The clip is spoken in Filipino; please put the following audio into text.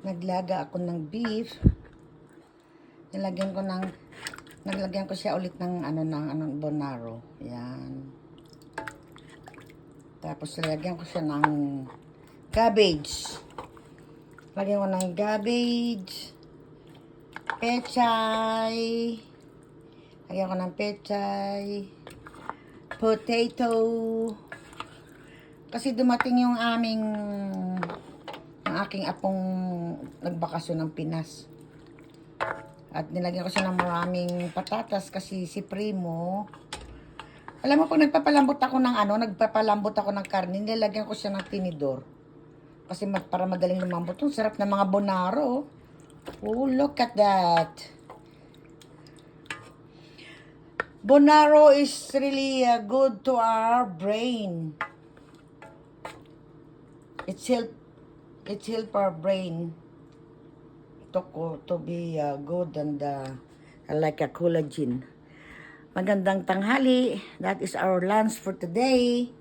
Naglaga ako ng beef. Naglagyan ko siya ulit ng bonaro. Yan. Tapos lagyan ko siya ng cabbage. Lagyan ko ng cabbage, pechay. Lagyan ko ng pechay, potato. Kasi dumating yung aking apong nagbakasyon ng Pinas. At nilagyan ko siya ng maraming patatas kasi si Primo, alam mo, pag nagpapalambot ako ng karne, nilagyan ko siya ng tinidor. Kasi para madaling lumambot. Ang sarap ng mga bonaro. Oh, look at that. Bonaro is really good to our brain. It's help our brain to be good and like a collagen. Magandang tanghali. That is our lunch for today.